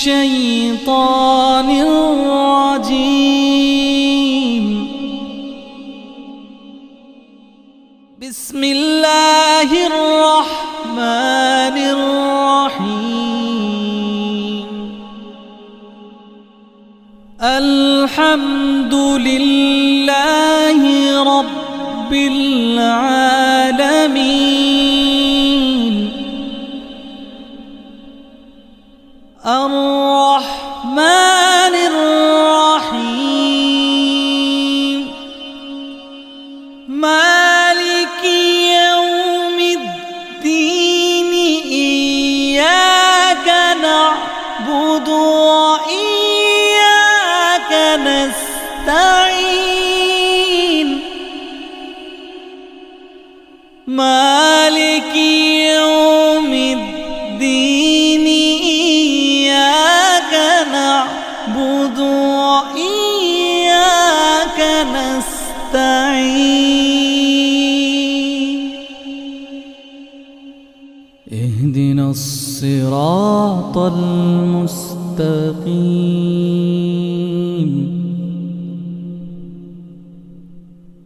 الشيطان الرجيم. بسم الله الرحمن الرحيم. الحمد لله رب العالمين. الرحمن الرحيم. مالك يوم الدين. إياك نعبد وإياك نستعين. مالك يوم الدين. إياك نعبد وإياك نستعين. اهدنا الصراط المستقيم.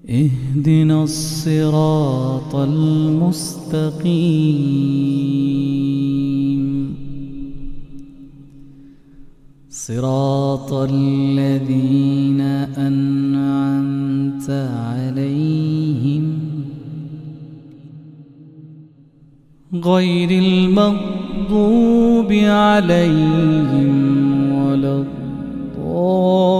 اهدنا الصراط المستقيم. صراط الذين أنعمت عليهم غير المغضوب عليهم ولا الضالين.